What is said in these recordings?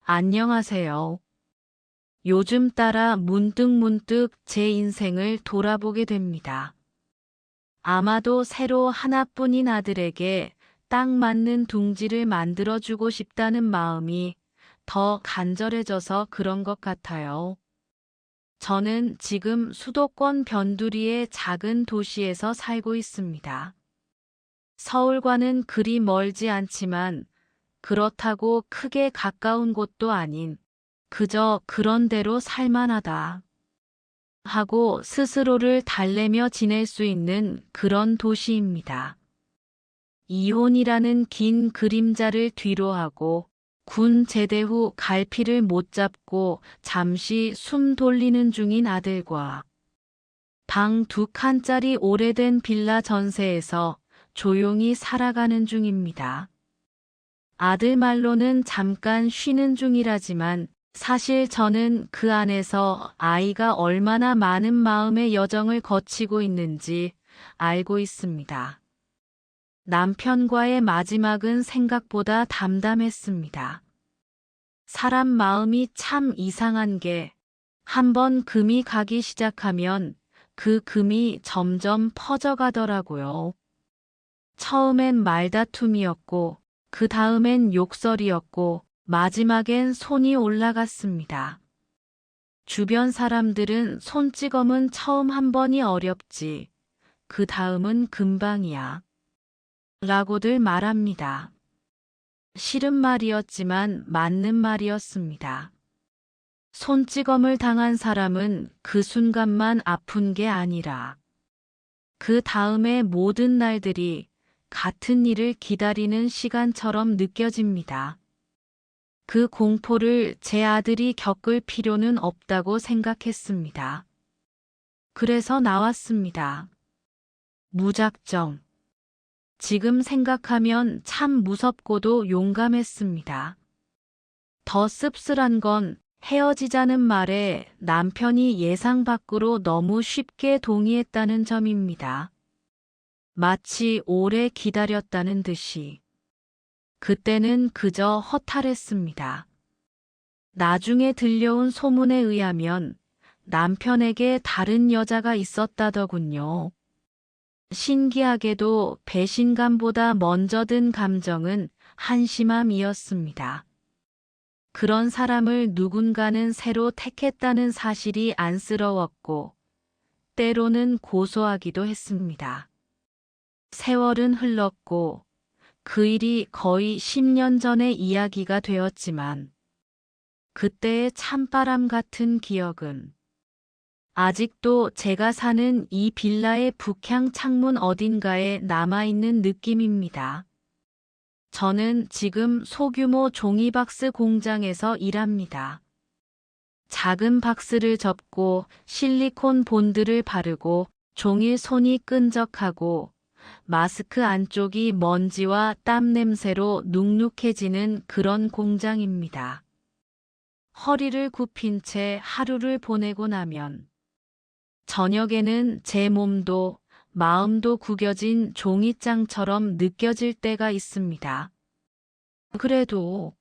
안녕하세요. 요즘 따라 문득문득 제 인생을 돌아보게 됩니다. 아마도 새로 하나뿐인 아들에게 딱 맞는 둥지를 만들어주고 싶다는 마음이 더 간절해져서 그런 것 같아요. 저는 지금 수도권 변두리의 작은 도시에서 살고 있습니다. 서울과는 그리 멀지 않지만 그렇다고 크게 가까운 곳도 아닌 그저 그런 대로 살만하다 하고 스스로를 달래며 지낼 수 있는 그런 도시입니다. 이혼이라는 긴 그림자를 뒤로하고 군 제대 후 갈피를 못 잡고 잠시 숨 돌리는 중인 아들과 방 2칸짜리 오래된 빌라 전세에서 조용히 살아가는 중입니다. 아들 말로는 잠깐 쉬는 중이라지만 사실 저는 그 안에서 아이가 얼마나 많은 마음의 여정을 거치고 있는지 알고 있습니다. 남편과의 마지막은 생각보다 담담했습니다. 사람 마음이 참 이상한 게 한번 금이 가기 시작하면 그 금이 점점 퍼져가더라고요. 처음엔 말다툼이었고 그 다음엔 욕설이었고 마지막엔 손이 올라갔습니다. 주변 사람들은 손찌검은 처음 한 번이 어렵지. 그 다음은 금방이야. 라고들 말합니다. 싫은 말이었지만 맞는 말이었습니다. 손찌검을 당한 사람은 그 순간만 아픈 게 아니라 그 다음의 모든 날들이 같은 일을 기다리는 시간처럼 느껴집니다. 그 공포를 제 아들이 겪을 필요는 없다고 생각했습니다. 그래서 나왔습니다. 무작정. 지금 생각하면 참 무섭고도 용감했습니다. 더 씁쓸한 건 헤어지자는 말에 남편이 예상 밖으로 너무 쉽게 동의했다는 점입니다. 마치 오래 기다렸다는 듯이. 그때는 그저 허탈했습니다. 나중에 들려온 소문에 의하면 남편에게 다른 여자가 있었다더군요. 신기하게도 배신감보다 먼저 든 감정은 한심함이었습니다. 그런 사람을 누군가는 새로 택했다는 사실이 안쓰러웠고 때로는 고소하기도 했습니다. 세월은 흘렀고 그 일이 거의 10년 전의 이야기가 되었지만 그때의 찬바람 같은 기억은 아직도 제가 사는 이 빌라의 북향 창문 어딘가에 남아있는 느낌입니다. 저는 지금 소규모 종이박스 공장에서 일합니다. 작은 박스를 접고 실리콘 본드를 바르고 종일 손이 끈적하고 마스크 안쪽이 먼지와 땀 냄새로 눅눅해지는 그런 공장입니다. 허리를 굽힌 채 하루를 보내고 나면 저녁에는 제 몸도 마음도 구겨진 종이장처럼 느껴질 때가 있습니다. 그래도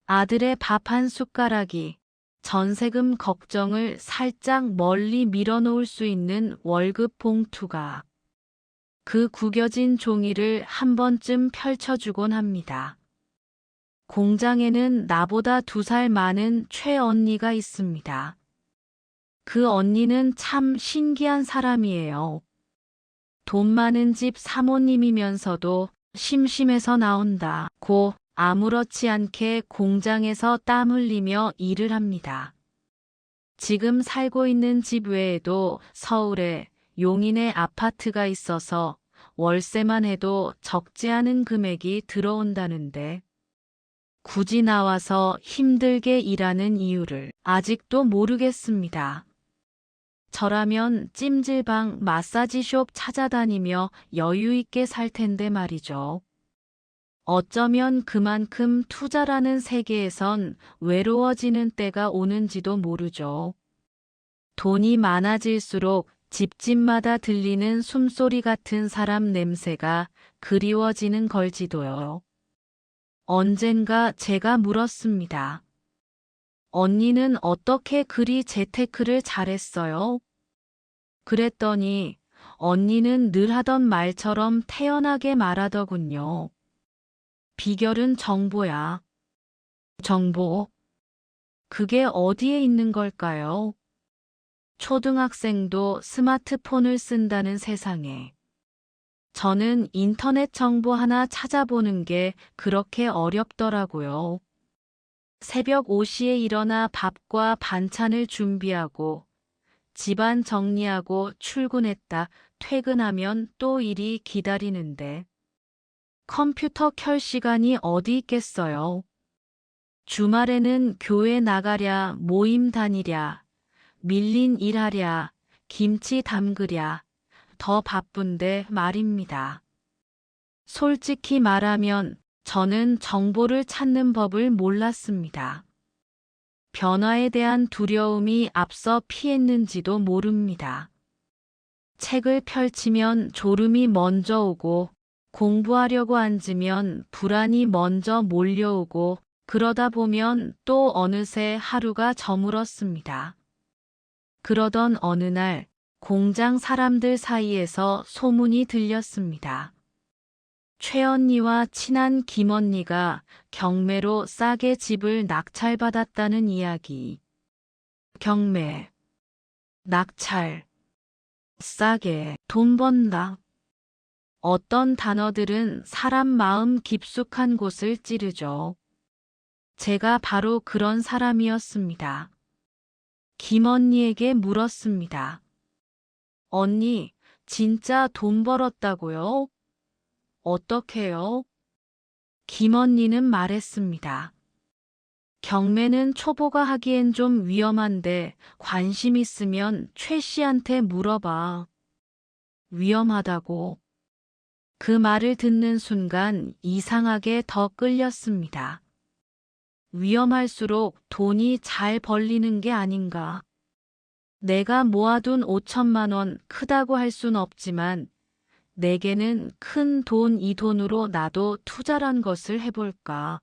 아들의 밥 한 숟가락이 전세금 걱정을 살짝 멀리 밀어놓을 수 있는 월급 봉투가 그 구겨진 종이를 한 번쯤 펼쳐주곤 합니다. 공장에는 나보다 2살 많은 최언니가 있습니다. 그 언니는 참 신기한 사람이에요. 돈 많은 집 사모님이면서도 심심해서 나온다고 아무렇지 않게 공장에서 땀 흘리며 일을 합니다. 지금 살고 있는 집 외에도 서울에 용인에 아파트가 있어서 월세만 해도 적지 않은 금액이 들어온다는데 굳이 나와서 힘들게 일하는 이유를 아직도 모르겠습니다. 저라면 찜질방, 마사지숍 찾아다니며 여유 있게 살 텐데 말이죠. 어쩌면 그만큼 투자라는 세계에선 외로워지는 때가 오는지도 모르죠. 돈이 많아질수록 집집마다 들리는 숨소리 같은 사람 냄새가 그리워지는 걸지도요. 언젠가 제가 물었습니다. 언니는 어떻게 그리 재테크를 잘했어요? 그랬더니 언니는 늘 하던 말처럼 태연하게 말하더군요. 비결은 정보야. 정보? 그게 어디에 있는 걸까요? 초등학생도 스마트폰을 쓴다는 세상에. 저는 인터넷 정보 하나 찾아보는 게 그렇게 어렵더라고요. 새벽 5시에 일어나 밥과 반찬을 준비하고 집안 정리하고 출근했다 퇴근하면 또 일이 기다리는데 컴퓨터 켤 시간이 어디 있겠어요. 주말에는 교회 나가랴, 모임 다니랴, 밀린 일하랴, 김치 담그랴, 더 바쁜데 말입니다. 솔직히 말하면 저는 정보를 찾는 법을 몰랐습니다. 변화에 대한 두려움이 앞서 피했는지도 모릅니다. 책을 펼치면 졸음이 먼저 오고 공부하려고 앉으면 불안이 먼저 몰려오고 그러다 보면 또 어느새 하루가 저물었습니다. 그러던 어느 날 공장 사람들 사이에서 소문이 들렸습니다. 최언니와 친한 김언니가 경매로 싸게 집을 낙찰받았다는 이야기. 경매, 낙찰, 싸게 돈 번다. 어떤 단어들은 사람 마음 깊숙한 곳을 찌르죠. 제가 바로 그런 사람이었습니다. 김언니에게 물었습니다. 언니, 진짜 돈 벌었다고요? 어떻게요? 김언니는 말했습니다. 경매는 초보가 하기엔 좀 위험한데 관심 있으면 최 씨한테 물어봐. 위험하다고. 그 말을 듣는 순간 이상하게 더 끌렸습니다. 위험할수록 돈이 잘 벌리는 게 아닌가. 내가 모아둔 5천만 원 크다고 할 순 없지만 내게는 큰 돈 이 돈으로 나도 투자란 것을 해볼까.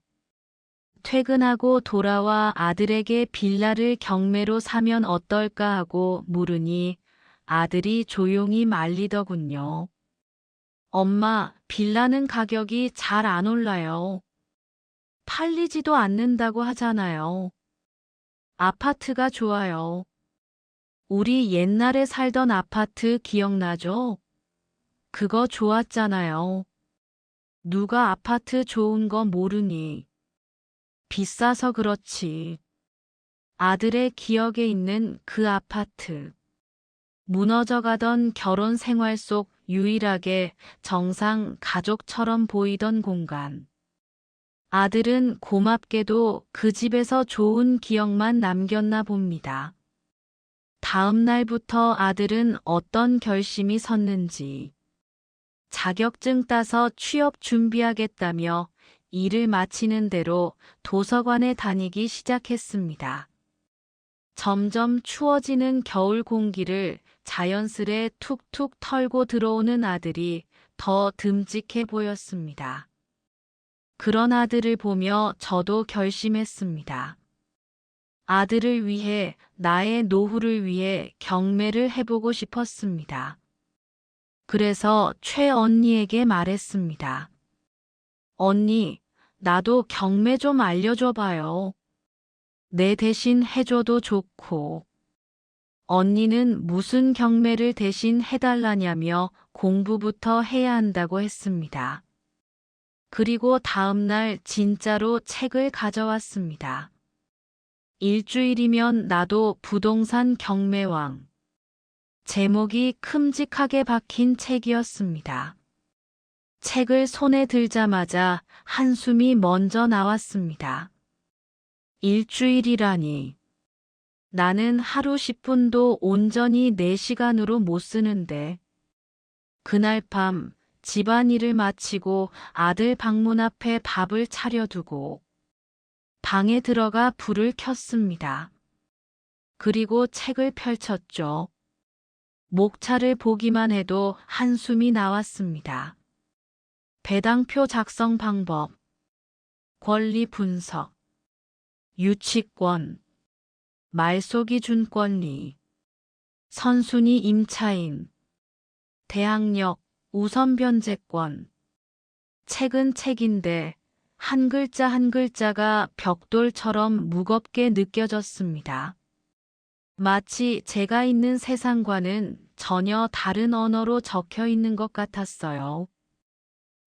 퇴근하고 돌아와 아들에게 빌라를 경매로 사면 어떨까 하고 물으니 아들이 조용히 말리더군요. 엄마, 빌라는 가격이 잘 안 올라요. 팔리지도 않는다고 하잖아요. 아파트가 좋아요. 우리 옛날에 살던 아파트 기억나죠? 그거 좋았잖아요. 누가 아파트 좋은 거 모르니. 비싸서 그렇지. 아들의 기억에 있는 그 아파트. 무너져가던 결혼 생활 속 유일하게 정상 가족처럼 보이던 공간. 아들은 고맙게도 그 집에서 좋은 기억만 남겼나 봅니다. 다음 날부터 아들은 어떤 결심이 섰는지 자격증 따서 취업 준비하겠다며 일을 마치는 대로 도서관에 다니기 시작했습니다. 점점 추워지는 겨울 공기를 자연스레 툭툭 털고 들어오는 아들이 더 듬직해 보였습니다. 그런 아들을 보며 저도 결심했습니다. 아들을 위해, 나의 노후를 위해 경매를 해보고 싶었습니다. 그래서 최 언니에게 말했습니다. 언니, 나도 경매 좀 알려줘봐요. 내 대신 해줘도 좋고. 언니는 무슨 경매를 대신 해달라냐며 공부부터 해야 한다고 했습니다. 그리고 다음 날 진짜로 책을 가져왔습니다. 일주일이면 나도 부동산 경매왕. 제목이 큼직하게 박힌 책이었습니다. 책을 손에 들자마자 한숨이 먼저 나왔습니다. 일주일이라니. 나는 하루 10분도 온전히 내 시간으로 못 쓰는데. 그날 밤 집안일을 마치고 아들 방문 앞에 밥을 차려두고 방에 들어가 불을 켰습니다. 그리고 책을 펼쳤죠. 목차를 보기만 해도 한숨이 나왔습니다. 배당표 작성 방법, 권리 분석, 유치권, 말쏘기 준 권리, 선순위 임차인, 대항력, 우선 변제권. 책은 책인데 한 글자 한 글자가 벽돌처럼 무겁게 느껴졌습니다. 마치 제가 있는 세상과는 전혀 다른 언어로 적혀 있는 것 같았어요.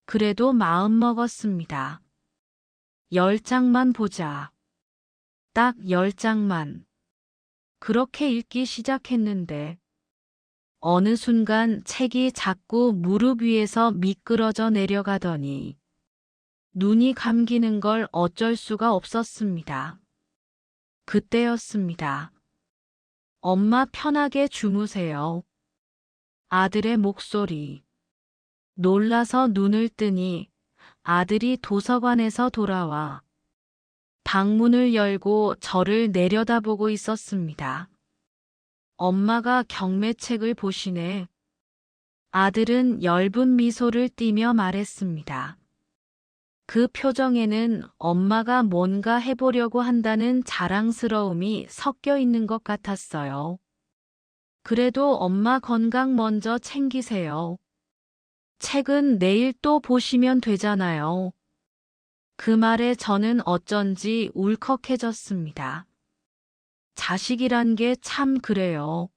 그래도 마음먹었습니다. 10장만 보자. 딱 10장만. 그렇게 읽기 시작했는데 어느 순간 책이 자꾸 무릎 위에서 미끄러져 내려가더니 눈이 감기는 걸 어쩔 수가 없었습니다. 그때였습니다. 엄마 편하게 주무세요. 아들의 목소리. 놀라서 눈을 뜨니 아들이 도서관에서 돌아와 방문을 열고 저를 내려다보고 있었습니다. 엄마가 경매책을 보시네. 아들은 엷은 미소를 띠며 말했습니다. 그 표정에는 엄마가 뭔가 해보려고 한다는 자랑스러움이 섞여 있는 것 같았어요. 그래도 엄마 건강 먼저 챙기세요. 책은 내일 또 보시면 되잖아요. 그 말에 저는 어쩐지 울컥해졌습니다. 자식이란 게 참 그래요.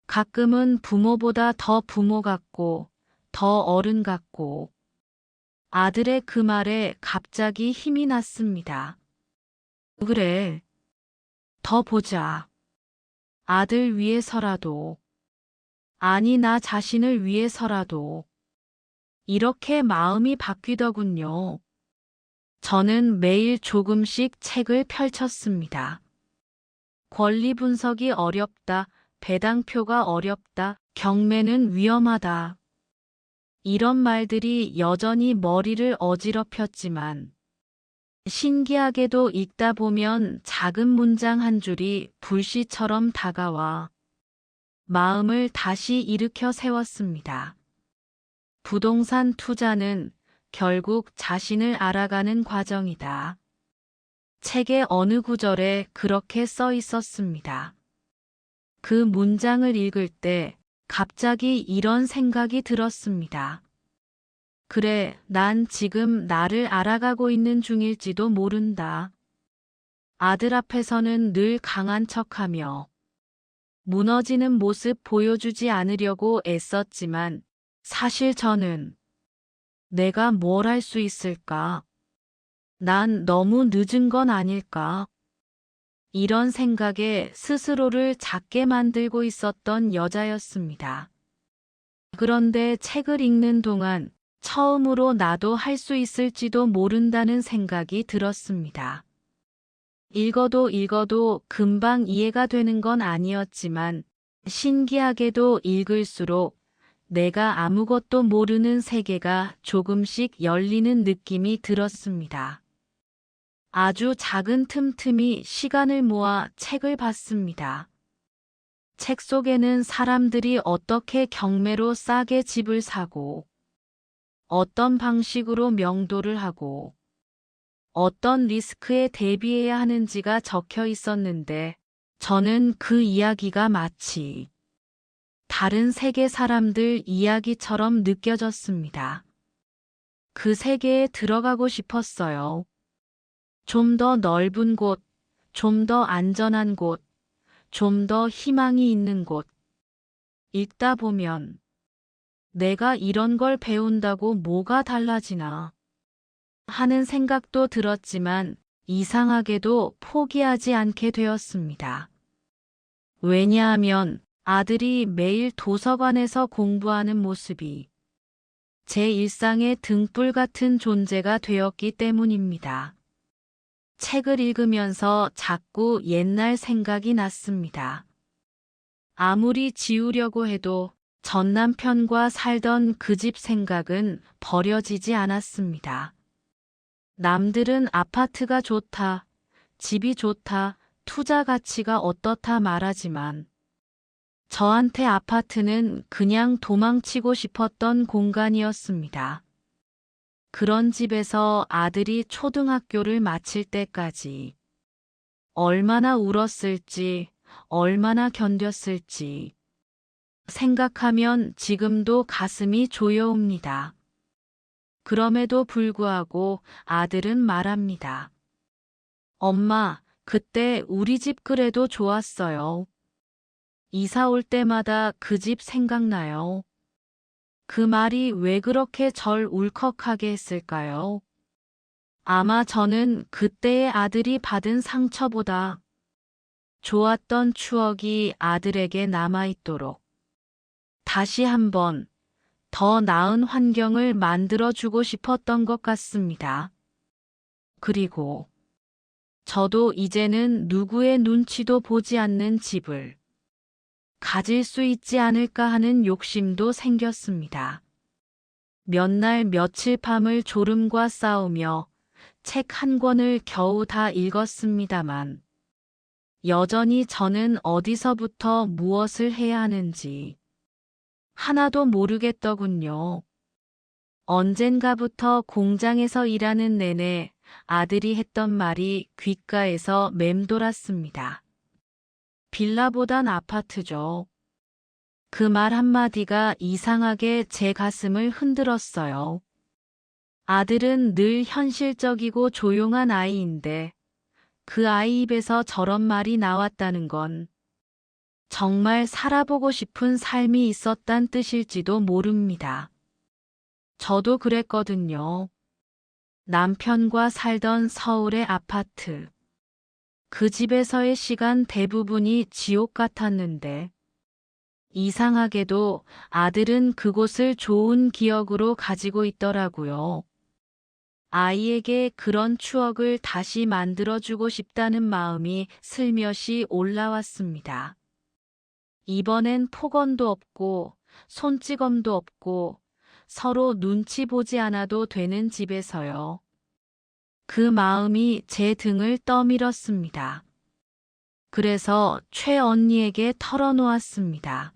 가끔은 부모보다 더 부모 같고, 더 어른 같고. 아들의 그 말에 갑자기 힘이 났습니다. 그래. 더 보자. 아들 위해서라도. 아니, 나 자신을 위해서라도. 이렇게 마음이 바뀌더군요. 저는 매일 조금씩 책을 펼쳤습니다. 권리 분석이 어렵다, 배당표가 어렵다, 경매는 위험하다. 이런 말들이 여전히 머리를 어지럽혔지만 신기하게도 읽다 보면 작은 문장 한 줄이 불씨처럼 다가와 마음을 다시 일으켜 세웠습니다. 부동산 투자는 결국 자신을 알아가는 과정이다. 책의 어느 구절에 그렇게 써 있었습니다. 그 문장을 읽을 때 갑자기 이런 생각이 들었습니다. 그래, 난 지금 나를 알아가고 있는 중일지도 모른다. 아들 앞에서는 늘 강한 척하며 무너지는 모습 보여주지 않으려고 애썼지만 사실 저는 내가 뭘 할 수 있을까? 난 너무 늦은 건 아닐까? 이런 생각에 스스로를 작게 만들고 있었던 여자였습니다. 그런데 책을 읽는 동안 처음으로 나도 할 수 있을지도 모른다는 생각이 들었습니다. 읽어도 읽어도 금방 이해가 되는 건 아니었지만 신기하게도 읽을수록 내가 아무것도 모르는 세계가 조금씩 열리는 느낌이 들었습니다. 아주 작은 틈틈이 시간을 모아 책을 봤습니다. 책 속에는 사람들이 어떻게 경매로 싸게 집을 사고, 어떤 방식으로 명도를 하고, 어떤 리스크에 대비해야 하는지가 적혀 있었는데, 저는 그 이야기가 마치 다른 세계 사람들 이야기처럼 느껴졌습니다. 그 세계에 들어가고 싶었어요. 좀 더 넓은 곳, 좀 더 안전한 곳, 좀 더 희망이 있는 곳. 읽다 보면 내가 이런 걸 배운다고 뭐가 달라지나 하는 생각도 들었지만 이상하게도 포기하지 않게 되었습니다. 왜냐하면 아들이 매일 도서관에서 공부하는 모습이 제 일상의 등불 같은 존재가 되었기 때문입니다. 책을 읽으면서 자꾸 옛날 생각이 났습니다. 아무리 지우려고 해도 전 남편과 살던 그 집 생각은 버려지지 않았습니다. 남들은 아파트가 좋다, 집이 좋다, 투자 가치가 어떻다 말하지만 저한테 아파트는 그냥 도망치고 싶었던 공간이었습니다. 그런 집에서 아들이 초등학교를 마칠 때까지 얼마나 울었을지, 얼마나 견뎠을지 생각하면 지금도 가슴이 조여옵니다. 그럼에도 불구하고 아들은 말합니다. 엄마, 그때 우리 집 그래도 좋았어요. 이사 올 때마다 그 집 생각나요. 그 말이 왜 그렇게 절 울컥하게 했을까요? 아마 저는 그때의 아들이 받은 상처보다 좋았던 추억이 아들에게 남아있도록 다시 한번 더 나은 환경을 만들어주고 싶었던 것 같습니다. 그리고 저도 이제는 누구의 눈치도 보지 않는 집을 가질 수 있지 않을까 하는 욕심도 생겼습니다. 몇 날 며칠 밤을 졸음과 싸우며 책 한 권을 겨우 다 읽었습니다만 여전히 저는 어디서부터 무엇을 해야 하는지 하나도 모르겠더군요. 언젠가부터 공장에서 일하는 내내 아들이 했던 말이 귓가에서 맴돌았습니다. 빌라보단 아파트죠. 그 말 한마디가 이상하게 제 가슴을 흔들었어요. 아들은 늘 현실적이고 조용한 아이인데 그 아이 입에서 저런 말이 나왔다는 건 정말 살아보고 싶은 삶이 있었단 뜻일지도 모릅니다. 저도 그랬거든요. 남편과 살던 서울의 아파트. 그 집에서의 시간 대부분이 지옥 같았는데 이상하게도 아들은 그곳을 좋은 기억으로 가지고 있더라고요. 아이에게 그런 추억을 다시 만들어주고 싶다는 마음이 슬며시 올라왔습니다. 이번엔 폭언도 없고 손찌검도 없고 서로 눈치 보지 않아도 되는 집에서요. 그 마음이 제 등을 떠밀었습니다. 그래서 최 언니에게 털어놓았습니다.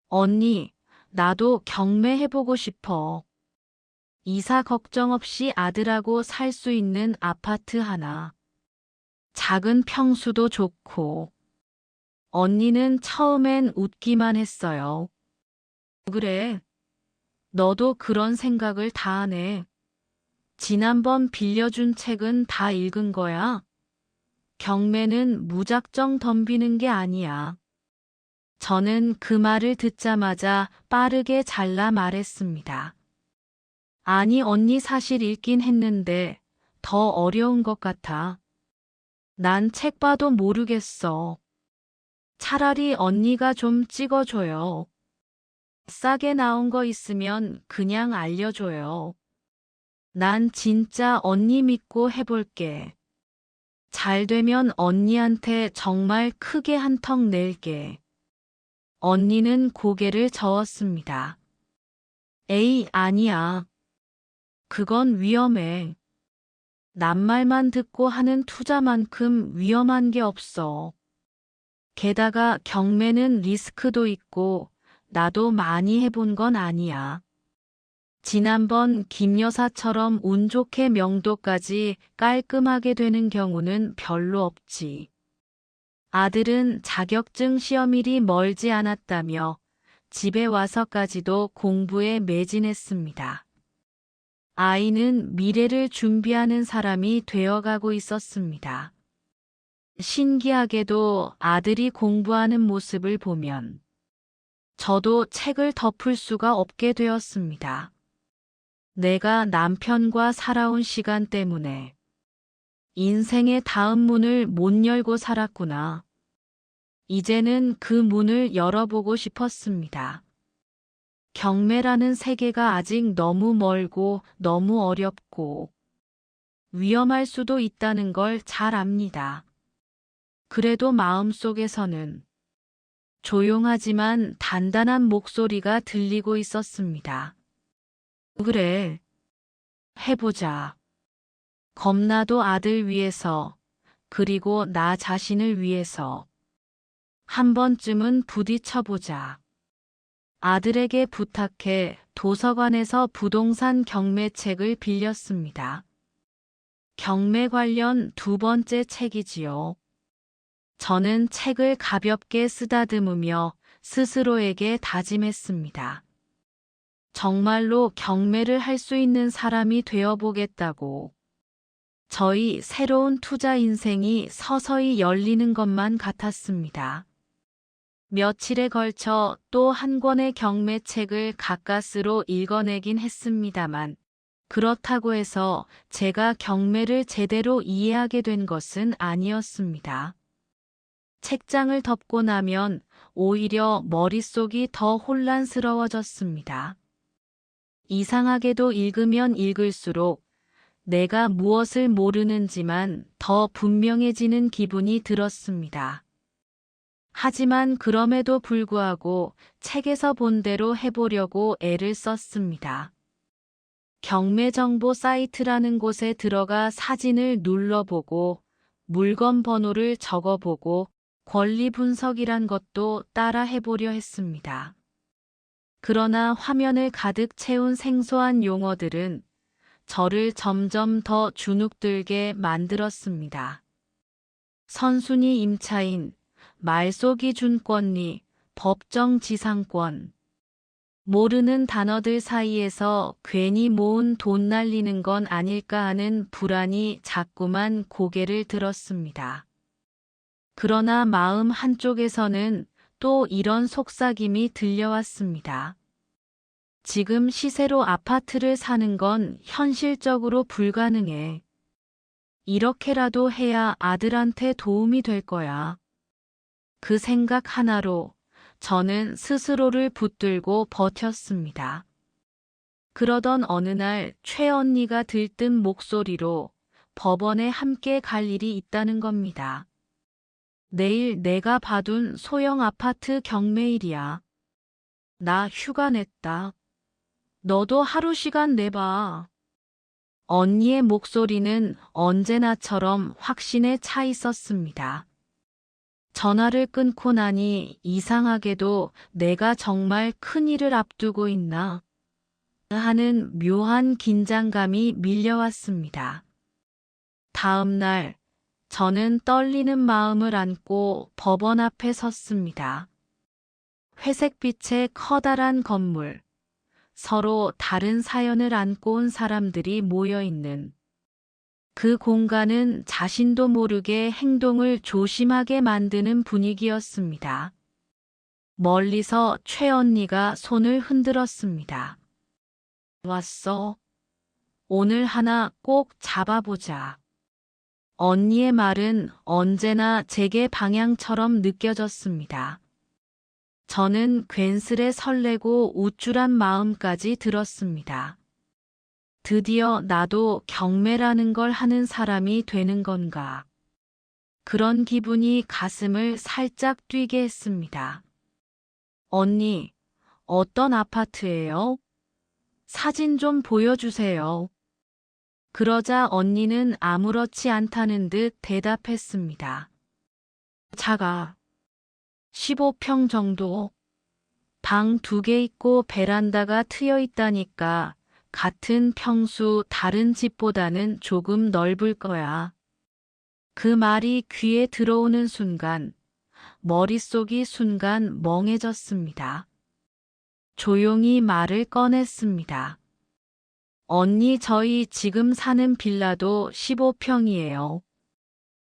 언니, 나도 경매해보고 싶어. 이사 걱정 없이 아들하고 살 수 있는 아파트 하나. 작은 평수도 좋고. 언니는 처음엔 웃기만 했어요. 그래, 너도 그런 생각을 다 하네. 지난번 빌려준 책은 다 읽은 거야? 경매는 무작정 덤비는 게 아니야. 저는 그 말을 듣자마자 빠르게 잘라 말했습니다. 아니, 언니 사실 읽긴 했는데 더 어려운 것 같아. 난 책 봐도 모르겠어. 차라리 언니가 좀 찍어줘요. 싸게 나온 거 있으면 그냥 알려줘요. 난 진짜 언니 믿고 해볼게. 잘 되면 언니한테 정말 크게 한턱 낼게. 언니는 고개를 저었습니다. 에이, 아니야. 그건 위험해. 낱말만 듣고 하는 투자만큼 위험한 게 없어. 게다가 경매는 리스크도 있고 나도 많이 해본 건 아니야. 지난번 김 여사처럼 운 좋게 명도까지 깔끔하게 되는 경우는 별로 없지. 아들은 자격증 시험일이 멀지 않았다며 집에 와서까지도 공부에 매진했습니다. 아이는 미래를 준비하는 사람이 되어가고 있었습니다. 신기하게도 아들이 공부하는 모습을 보면 저도 책을 덮을 수가 없게 되었습니다. 내가 남편과 살아온 시간 때문에 인생의 다음 문을 못 열고 살았구나. 이제는 그 문을 열어보고 싶었습니다. 경매라는 세계가 아직 너무 멀고 너무 어렵고 위험할 수도 있다는 걸 잘 압니다. 그래도 마음속에서는 조용하지만 단단한 목소리가 들리고 있었습니다. 그래, 해보자. 겁나도 아들 위해서, 그리고 나 자신을 위해서 한 번쯤은 부딪혀보자. 아들에게 부탁해 도서관에서 부동산 경매책을 빌렸습니다. 경매 관련 두 번째 책이지요. 저는 책을 가볍게 쓰다듬으며 스스로에게 다짐했습니다. 정말로 경매를 할 수 있는 사람이 되어보겠다고. 저희 새로운 투자 인생이 서서히 열리는 것만 같았습니다. 며칠에 걸쳐 또 한 권의 경매책을 가까스로 읽어내긴 했습니다만, 그렇다고 해서 제가 경매를 제대로 이해하게 된 것은 아니었습니다. 책장을 덮고 나면 오히려 머릿속이 더 혼란스러워졌습니다. 이상하게도 읽으면 읽을수록 내가 무엇을 모르는지만 더 분명해지는 기분이 들었습니다. 하지만 그럼에도 불구하고 책에서 본 대로 해보려고 애를 썼습니다. 경매 정보 사이트라는 곳에 들어가 사진을 눌러보고 물건 번호를 적어보고 권리 분석이란 것도 따라 해보려 했습니다. 그러나 화면을 가득 채운 생소한 용어들은 저를 점점 더 주눅들게 만들었습니다. 선순위 임차인, 말소기 준권리, 법정지상권. 모르는 단어들 사이에서 괜히 모은 돈 날리는 건 아닐까 하는 불안이 자꾸만 고개를 들었습니다. 그러나 마음 한쪽에서는 또 이런 속삭임이 들려왔습니다. 지금 시세로 아파트를 사는 건 현실적으로 불가능해. 이렇게라도 해야 아들한테 도움이 될 거야. 그 생각 하나로 저는 스스로를 붙들고 버텼습니다. 그러던 어느 날 최언니가 들뜬 목소리로 법원에 함께 갈 일이 있다는 겁니다. 내일 내가 봐둔 소형 아파트 경매일이야. 나 휴가 냈다. 너도 하루 시간 내봐. 언니의 목소리는 언제나처럼 확신에 차 있었습니다. 전화를 끊고 나니 이상하게도 내가 정말 큰일을 앞두고 있나 하는 묘한 긴장감이 밀려왔습니다. 다음 날 저는 떨리는 마음을 안고 법원 앞에 섰습니다. 회색빛의 커다란 건물, 서로 다른 사연을 안고 온 사람들이 모여있는 그 공간은 자신도 모르게 행동을 조심하게 만드는 분위기였습니다. 멀리서 최언니가 손을 흔들었습니다. 왔어. 오늘 하나 꼭 잡아보자. 언니의 말은 언제나 제게 방향처럼 느껴졌습니다. 저는 괜스레 설레고 우쭐한 마음까지 들었습니다. 드디어 나도 경매라는 걸 하는 사람이 되는 건가. 그런 기분이 가슴을 살짝 뛰게 했습니다. 언니, 어떤 아파트예요? 사진 좀 보여주세요. 그러자 언니는 아무렇지 않다는 듯 대답했습니다. 작아. 15평 정도. 방 2개 있고 베란다가 트여 있다니까 같은 평수 다른 집보다는 조금 넓을 거야. 그 말이 귀에 들어오는 순간 머릿속이 순간 멍해졌습니다. 조용히 말을 꺼냈습니다. 언니, 저희 지금 사는 빌라도 15평이에요.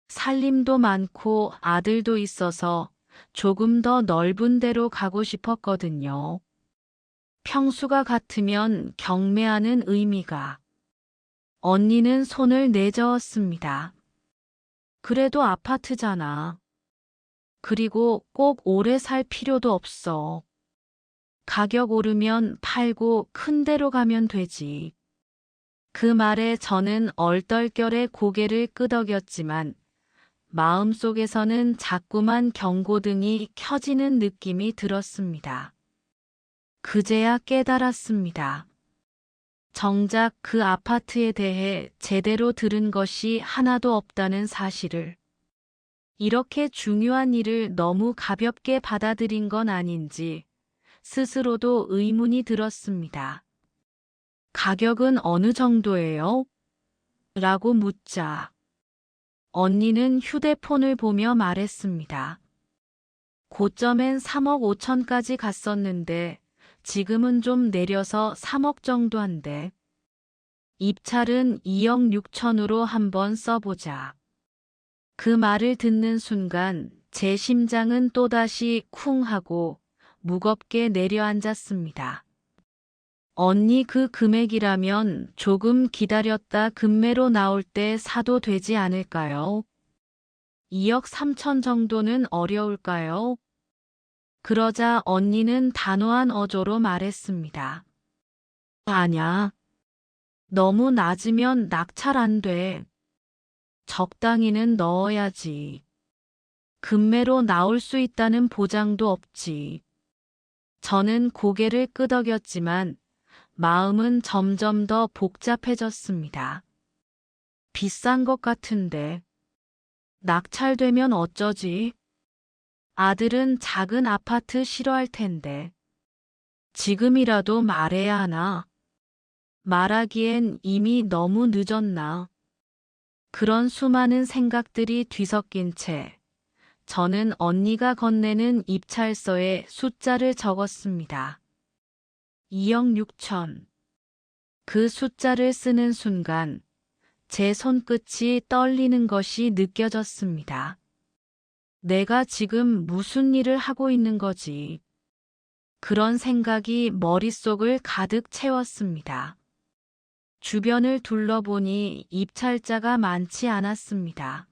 살림도 많고 아들도 있어서 조금 더 넓은 데로 가고 싶었거든요. 평수가 같으면 경매하는 의미가. 언니는 손을 내저었습니다. 그래도 아파트잖아. 그리고 꼭 오래 살 필요도 없어. 가격 오르면 팔고 큰 데로 가면 되지. 그 말에 저는 얼떨결에 고개를 끄덕였지만 마음속에서는 자꾸만 경고등이 켜지는 느낌이 들었습니다. 그제야 깨달았습니다. 정작 그 아파트에 대해 제대로 들은 것이 하나도 없다는 사실을. 이렇게 중요한 일을 너무 가볍게 받아들인 건 아닌지 스스로도 의문이 들었습니다. 가격은 어느 정도예요? 라고 묻자 언니는 휴대폰을 보며 말했습니다. 고점엔 3억 5천까지 갔었는데 지금은 좀 내려서 3억 정도 한대. 입찰은 2억 6천으로 한번 써보자. 그 말을 듣는 순간 제 심장은 또다시 쿵 하고 무겁게 내려앉았습니다. 언니 그 금액이라면 조금 기다렸다 금매로 나올 때 사도 되지 않을까요? 2억 3천 정도는 어려울까요? 그러자 언니는 단호한 어조로 말했습니다. 아냐. 너무 낮으면 낙찰 안 돼. 적당히는 넣어야지. 금매로 나올 수 있다는 보장도 없지. 저는 고개를 끄덕였지만 마음은 점점 더 복잡해졌습니다. 비싼 것 같은데. 낙찰되면 어쩌지? 아들은 작은 아파트 싫어할 텐데. 지금이라도 말해야 하나? 말하기엔 이미 너무 늦었나? 그런 수많은 생각들이 뒤섞인 채 저는 언니가 건네는 입찰서에 숫자를 적었습니다. 2억 6천. 그 숫자를 쓰는 순간 제 손끝이 떨리는 것이 느껴졌습니다. 내가 지금 무슨 일을 하고 있는 거지? 그런 생각이 머릿속을 가득 채웠습니다. 주변을 둘러보니 입찰자가 많지 않았습니다.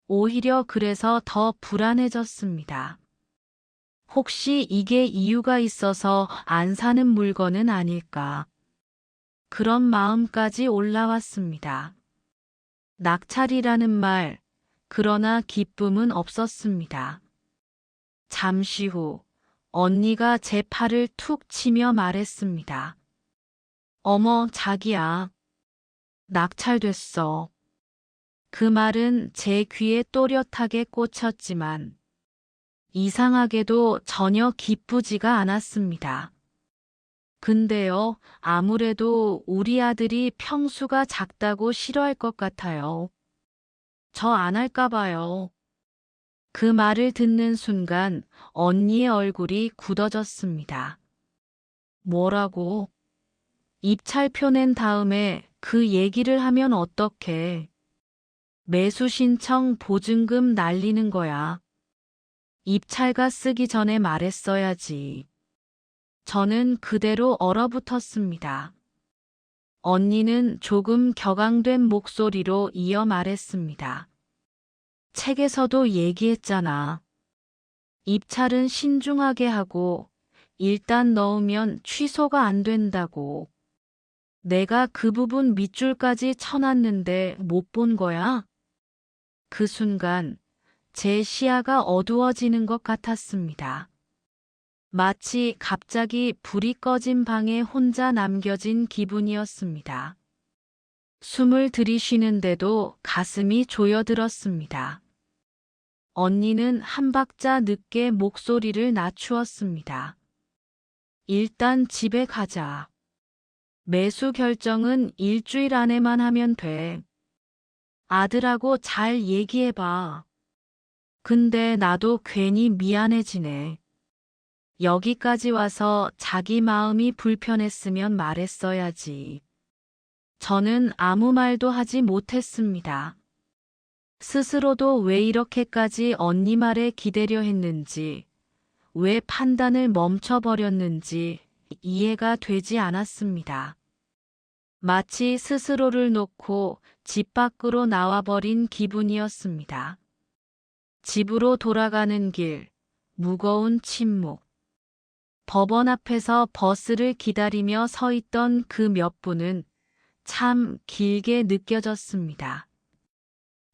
오히려 그래서 더 불안해졌습니다. 혹시 이게 이유가 있어서 안 사는 물건은 아닐까? 그런 마음까지 올라왔습니다. 낙찰이라는 말, 그러나 기쁨은 없었습니다. 잠시 후 언니가 제 팔을 툭 치며 말했습니다. 어머, 자기야. 낙찰됐어. 그 말은 제 귀에 또렷하게 꽂혔지만 이상하게도 전혀 기쁘지가 않았습니다. 근데요, 아무래도 우리 아들이 평수가 작다고 싫어할 것 같아요. 저 안 할까 봐요. 그 말을 듣는 순간 언니의 얼굴이 굳어졌습니다. 뭐라고? 입찰표 낸 다음에 그 얘기를 하면 어떡해. 매수 신청 보증금 날리는 거야. 입찰가 쓰기 전에 말했어야지. 저는 그대로 얼어붙었습니다. 언니는 조금 격앙된 목소리로 이어 말했습니다. 책에서도 얘기했잖아. 입찰은 신중하게 하고 일단 넣으면 취소가 안 된다고. 내가 그 부분 밑줄까지 쳐놨는데 못 본 거야? 그 순간 제 시야가 어두워지는 것 같았습니다. 마치 갑자기 불이 꺼진 방에 혼자 남겨진 기분이었습니다. 숨을 들이쉬는데도 가슴이 조여들었습니다. 언니는 한 박자 늦게 목소리를 낮추었습니다. 일단 집에 가자. 매수 결정은 일주일 안에만 하면 돼. 아들하고 잘 얘기해봐. 근데 나도 괜히 미안해지네. 여기까지 와서 자기 마음이 불편했으면 말했어야지. 저는 아무 말도 하지 못했습니다. 스스로도 왜 이렇게까지 언니 말에 기대려 했는지, 왜 판단을 멈춰버렸는지 이해가 되지 않았습니다. 마치 스스로를 놓고 집 밖으로 나와버린 기분이었습니다. 집으로 돌아가는 길, 무거운 침묵. 법원 앞에서 버스를 기다리며 서 있던 그 몇 분은 참 길게 느껴졌습니다.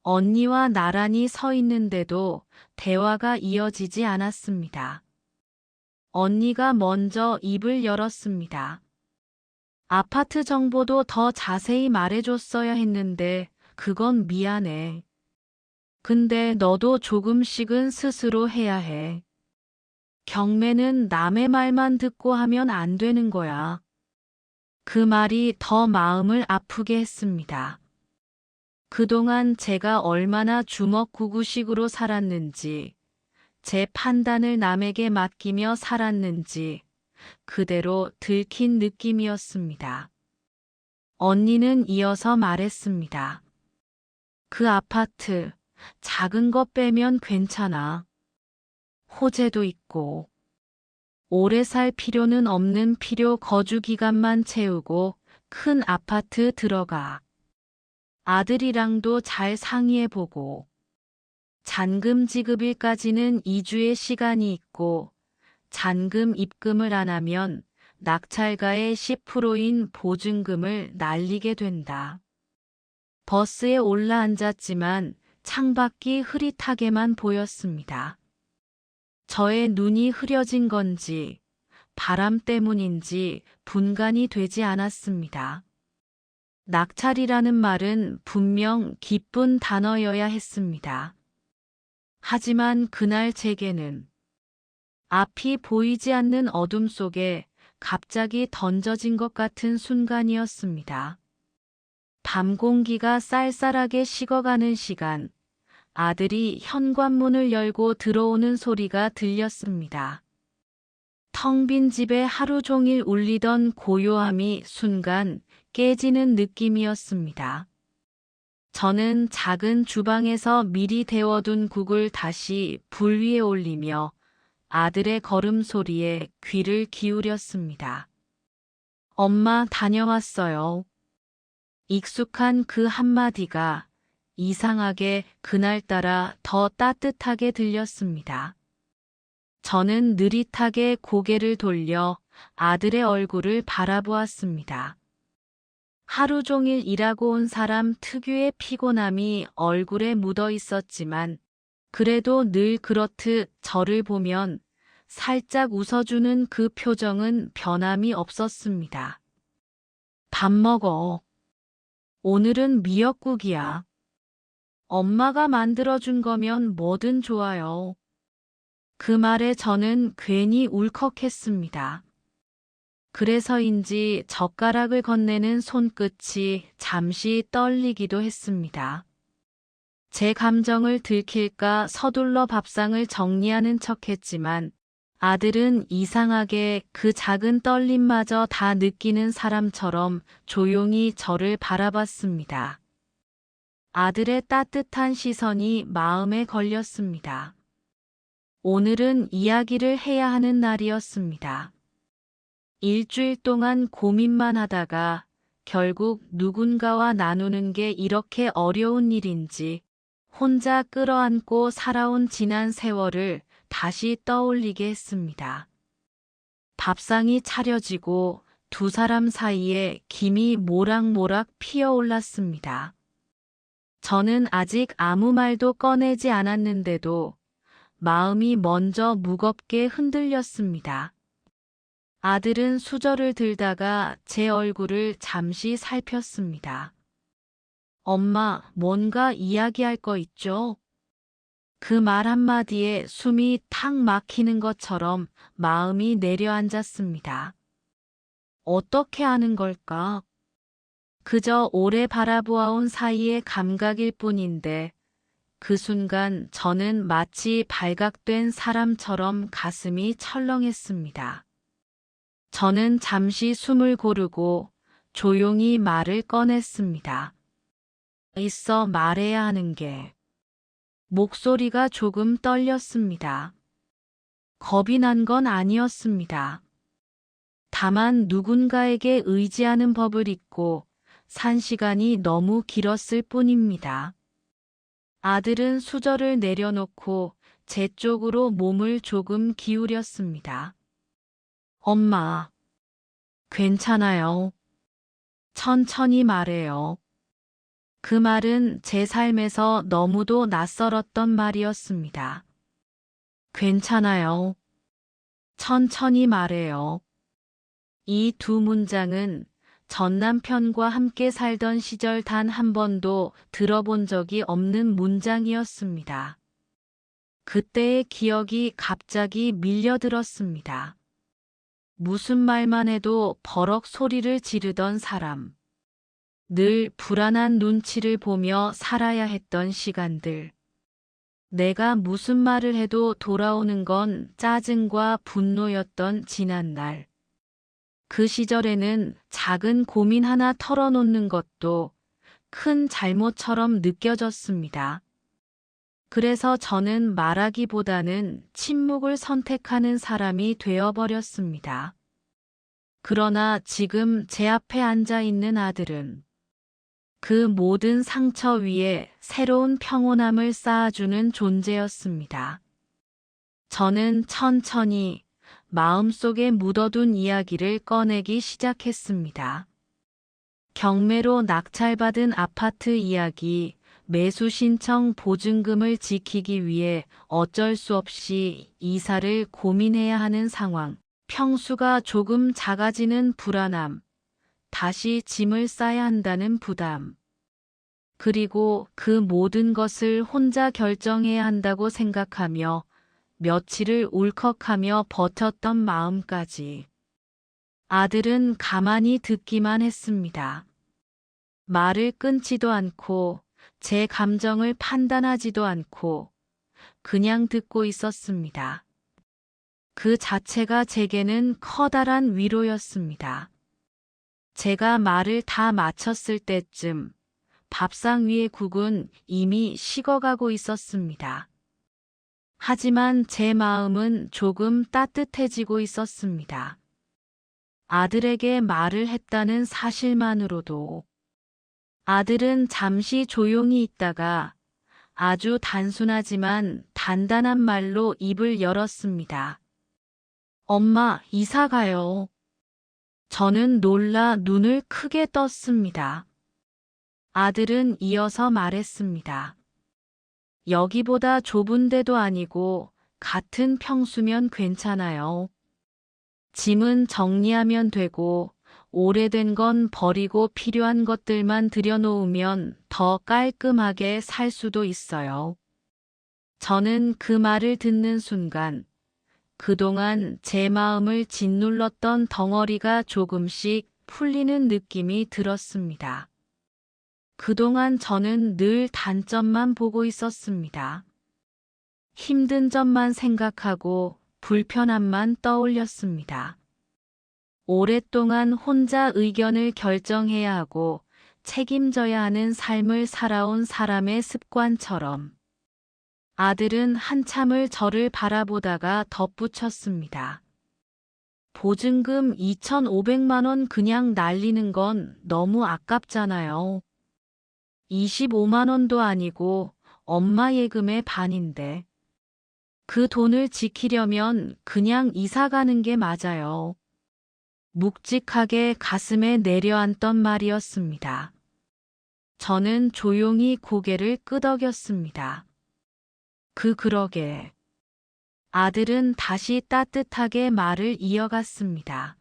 언니와 나란히 서 있는데도 대화가 이어지지 않았습니다. 언니가 먼저 입을 열었습니다. 아파트 정보도 더 자세히 말해줬어야 했는데 그건 미안해. 근데 너도 조금씩은 스스로 해야 해. 경매는 남의 말만 듣고 하면 안 되는 거야. 그 말이 더 마음을 아프게 했습니다. 그동안 제가 얼마나 주먹구구식으로 살았는지, 제 판단을 남에게 맡기며 살았는지 그대로 들킨 느낌이었습니다. 언니는 이어서 말했습니다. 그 아파트, 작은 것 빼면 괜찮아. 호재도 있고, 오래 살 필요는 없는 필요 거주 기간만 채우고 큰 아파트 들어가. 아들이랑도 잘 상의해보고, 잔금 지급일까지는 2주의 시간이 있고, 잔금 입금을 안 하면 낙찰가의 10%인 보증금을 날리게 된다. 버스에 올라앉았지만 창밖이 흐릿하게만 보였습니다. 저의 눈이 흐려진 건지 바람 때문인지 분간이 되지 않았습니다. 낙찰이라는 말은 분명 기쁜 단어여야 했습니다. 하지만 그날 제게는 앞이 보이지 않는 어둠 속에 갑자기 던져진 것 같은 순간이었습니다. 밤 공기가 쌀쌀하게 식어가는 시간, 아들이 현관문을 열고 들어오는 소리가 들렸습니다. 텅 빈 집에 하루 종일 울리던 고요함이 순간 깨지는 느낌이었습니다. 저는 작은 주방에서 미리 데워둔 국을 다시 불 위에 올리며 아들의 걸음소리에 귀를 기울였습니다. 엄마 다녀왔어요. 익숙한 그 한마디가 이상하게 그날따라 더 따뜻하게 들렸습니다. 저는 느릿하게 고개를 돌려 아들의 얼굴을 바라보았습니다. 하루 종일 일하고 온 사람 특유의 피곤함이 얼굴에 묻어 있었지만 그래도 늘 그렇듯 저를 보면 살짝 웃어주는 그 표정은 변함이 없었습니다. 밥 먹어. 오늘은 미역국이야. 엄마가 만들어준 거면 뭐든 좋아요. 그 말에 저는 괜히 울컥했습니다. 그래서인지 젓가락을 건네는 손끝이 잠시 떨리기도 했습니다. 제 감정을 들킬까 서둘러 밥상을 정리하는 척했지만 아들은 이상하게 그 작은 떨림마저 다 느끼는 사람처럼 조용히 저를 바라봤습니다. 아들의 따뜻한 시선이 마음에 걸렸습니다. 오늘은 이야기를 해야 하는 날이었습니다. 일주일 동안 고민만 하다가 결국 누군가와 나누는 게 이렇게 어려운 일인지 혼자 끌어안고 살아온 지난 세월을 다시 떠올리게 했습니다. 밥상이 차려지고 두 사람 사이에 김이 모락모락 피어올랐습니다. 저는 아직 아무 말도 꺼내지 않았는데도 마음이 먼저 무겁게 흔들렸습니다. 아들은 수저를 들다가 제 얼굴을 잠시 살폈습니다. 엄마, 뭔가 이야기할 거 있죠? 그 말 한마디에 숨이 탁 막히는 것처럼 마음이 내려앉았습니다. 어떻게 아는 걸까? 그저 오래 바라보아온 사이의 감각일 뿐인데 그 순간 저는 마치 발각된 사람처럼 가슴이 철렁했습니다. 저는 잠시 숨을 고르고 조용히 말을 꺼냈습니다. 있어 말해야 하는 게. 목소리가 조금 떨렸습니다. 겁이 난 건 아니었습니다. 다만 누군가에게 의지하는 법을 잊고 산 시간이 너무 길었을 뿐입니다. 아들은 수저를 내려놓고 제 쪽으로 몸을 조금 기울였습니다. 엄마, 괜찮아요. 천천히 말해요. 그 말은 제 삶에서 너무도 낯설었던 말이었습니다. 괜찮아요. 천천히 말해요. 이 두 문장은 전 남편과 함께 살던 시절 단 한 번도 들어본 적이 없는 문장이었습니다. 그때의 기억이 갑자기 밀려들었습니다. 무슨 말만 해도 버럭 소리를 지르던 사람. 늘 불안한 눈치를 보며 살아야 했던 시간들. 내가 무슨 말을 해도 돌아오는 건 짜증과 분노였던 지난날. 그 시절에는 작은 고민 하나 털어놓는 것도 큰 잘못처럼 느껴졌습니다. 그래서 저는 말하기보다는 침묵을 선택하는 사람이 되어버렸습니다. 그러나 지금 제 앞에 앉아 있는 아들은 그 모든 상처 위에 새로운 평온함을 쌓아주는 존재였습니다. 저는 천천히 마음속에 묻어둔 이야기를 꺼내기 시작했습니다. 경매로 낙찰받은 아파트 이야기, 매수 신청 보증금을 지키기 위해 어쩔 수 없이 이사를 고민해야 하는 상황, 평수가 조금 작아지는 불안함, 다시 짐을 싸야 한다는 부담, 그리고 그 모든 것을 혼자 결정해야 한다고 생각하며 며칠을 울컥하며 버텼던 마음까지. 아들은 가만히 듣기만 했습니다. 말을 끊지도 않고 제 감정을 판단하지도 않고 그냥 듣고 있었습니다. 그 자체가 제게는 커다란 위로였습니다. 제가 말을 다 마쳤을 때쯤 밥상 위의 국은 이미 식어가고 있었습니다. 하지만 제 마음은 조금 따뜻해지고 있었습니다. 아들에게 말을 했다는 사실만으로도. 아들은 잠시 조용히 있다가 아주 단순하지만 단단한 말로 입을 열었습니다. 엄마, 이사 가요. 저는 놀라 눈을 크게 떴습니다. 아들은 이어서 말했습니다. 여기보다 좁은 데도 아니고 같은 평수면 괜찮아요. 짐은 정리하면 되고 오래된 건 버리고 필요한 것들만 들여놓으면 더 깔끔하게 살 수도 있어요. 저는 그 말을 듣는 순간 그동안 제 마음을 짓눌렀던 덩어리가 조금씩 풀리는 느낌이 들었습니다. 그동안 저는 늘 단점만 보고 있었습니다. 힘든 점만 생각하고 불편함만 떠올렸습니다. 오랫동안 혼자 의견을 결정해야 하고 책임져야 하는 삶을 살아온 사람의 습관처럼. 아들은 한참을 저를 바라보다가 덧붙였습니다. 보증금 2,500만 원 그냥 날리는 건 너무 아깝잖아요. 25만 원도 아니고 엄마 예금의 반인데. 그 돈을 지키려면 그냥 이사 가는 게 맞아요. 묵직하게 가슴에 내려앉던 말이었습니다. 저는 조용히 고개를 끄덕였습니다. 그러게. 아들은 다시 따뜻하게 말을 이어갔습니다.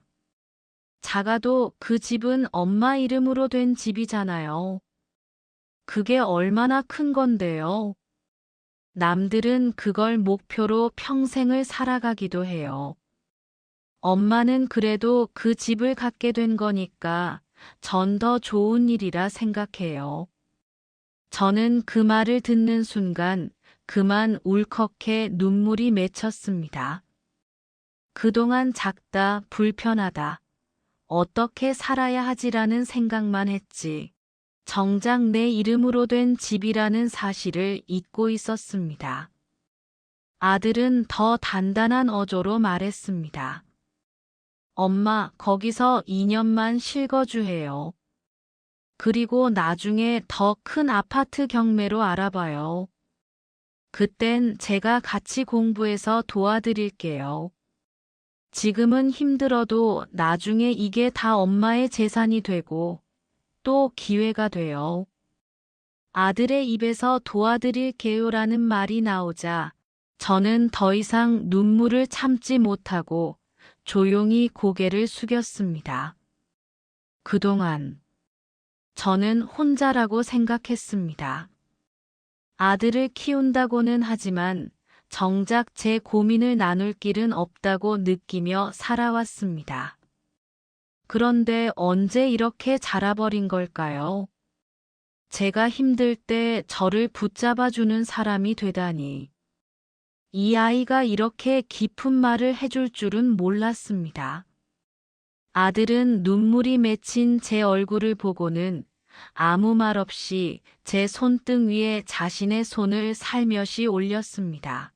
작아도 그 집은 엄마 이름으로 된 집이잖아요. 그게 얼마나 큰 건데요. 남들은 그걸 목표로 평생을 살아가기도 해요. 엄마는 그래도 그 집을 갖게 된 거니까 전 더 좋은 일이라 생각해요. 저는 그 말을 듣는 순간 그만 울컥해 눈물이 맺혔습니다. 그동안 작다, 불편하다, 어떻게 살아야 하지라는 생각만 했지. 정작 내 이름으로 된 집이라는 사실을 잊고 있었습니다. 아들은 더 단단한 어조로 말했습니다. 엄마, 거기서 2년만 실거주해요. 그리고 나중에 더 큰 아파트 경매로 알아봐요. 그땐 제가 같이 공부해서 도와드릴게요. 지금은 힘들어도 나중에 이게 다 엄마의 재산이 되고 또 기회가 돼요. 아들의 입에서 도와드릴게요라는 말이 나오자 저는 더 이상 눈물을 참지 못하고 조용히 고개를 숙였습니다. 그동안 저는 혼자라고 생각했습니다. 아들을 키운다고는 하지만 정작 제 고민을 나눌 길은 없다고 느끼며 살아왔습니다. 그런데 언제 이렇게 자라버린 걸까요? 제가 힘들 때 저를 붙잡아주는 사람이 되다니. 이 아이가 이렇게 깊은 말을 해줄 줄은 몰랐습니다. 아들은 눈물이 맺힌 제 얼굴을 보고는 아무 말 없이 제 손등 위에 자신의 손을 살며시 올렸습니다.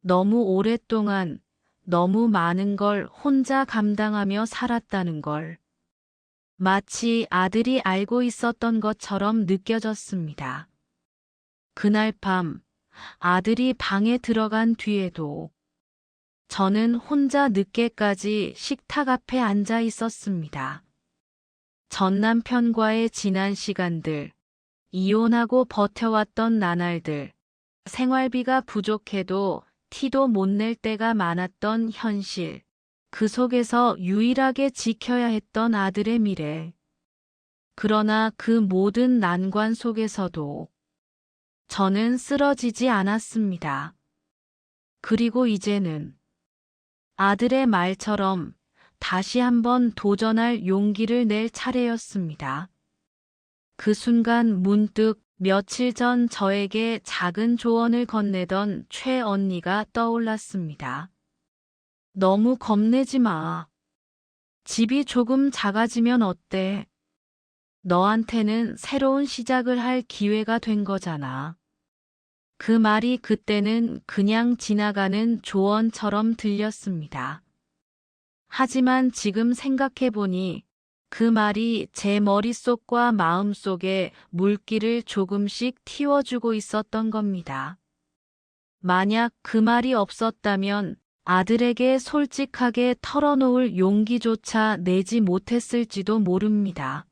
너무 오랫동안 너무 많은 걸 혼자 감당하며 살았다는 걸 마치 아들이 알고 있었던 것처럼 느껴졌습니다. 그날 밤 아들이 방에 들어간 뒤에도 저는 혼자 늦게까지 식탁 앞에 앉아 있었습니다. 전 남편과의 지난 시간들, 이혼하고 버텨왔던 나날들, 생활비가 부족해도 티도 못 낼 때가 많았던 현실, 그 속에서 유일하게 지켜야 했던 아들의 미래. 그러나 그 모든 난관 속에서도 저는 쓰러지지 않았습니다. 그리고 이제는 아들의 말처럼 다시 한번 도전할 용기를 낼 차례였습니다. 그 순간 문득 며칠 전 저에게 작은 조언을 건네던 최 언니가 떠올랐습니다. 너무 겁내지 마. 집이 조금 작아지면 어때? 너한테는 새로운 시작을 할 기회가 된 거잖아. 그 말이 그때는 그냥 지나가는 조언처럼 들렸습니다. 하지만 지금 생각해보니 그 말이 제 머릿속과 마음속에 물기를 조금씩 틔워주고 있었던 겁니다. 만약 그 말이 없었다면 아들에게 솔직하게 털어놓을 용기조차 내지 못했을지도 모릅니다.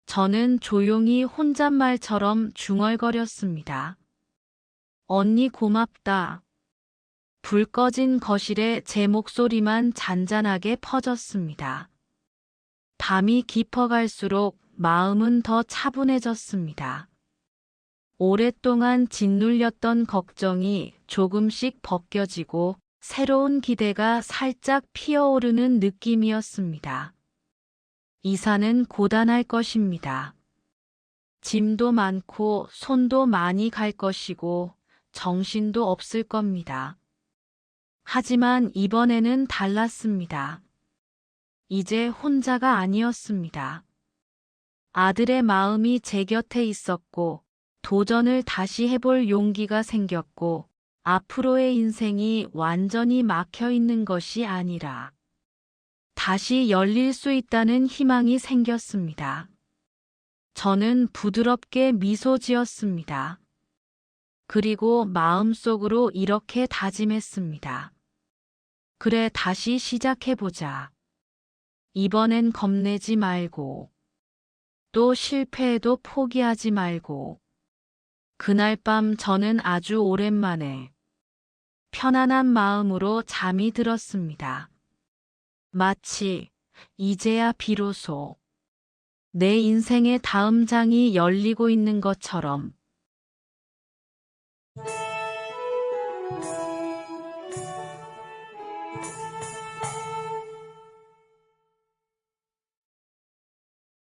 저는 조용히 혼잣말처럼 중얼거렸습니다. 언니 고맙다. 불 꺼진 거실에 제 목소리만 잔잔하게 퍼졌습니다. 밤이 깊어갈수록 마음은 더 차분해졌습니다. 오랫동안 짓눌렸던 걱정이 조금씩 벗겨지고 새로운 기대가 살짝 피어오르는 느낌이었습니다. 이사는 고단할 것입니다. 짐도 많고 손도 많이 갈 것이고 정신도 없을 겁니다. 하지만 이번에는 달랐습니다. 이제 혼자가 아니었습니다. 아들의 마음이 제 곁에 있었고 도전을 다시 해볼 용기가 생겼고 앞으로의 인생이 완전히 막혀 있는 것이 아니라 다시 열릴 수 있다는 희망이 생겼습니다. 저는 부드럽게 미소 지었습니다. 그리고 마음속으로 이렇게 다짐했습니다. 그래, 다시 시작해보자. 이번엔 겁내지 말고, 또 실패해도 포기하지 말고. 그날 밤 저는 아주 오랜만에 편안한 마음으로 잠이 들었습니다. 마치 이제야 비로소 내 인생의 다음 장이 열리고 있는 것처럼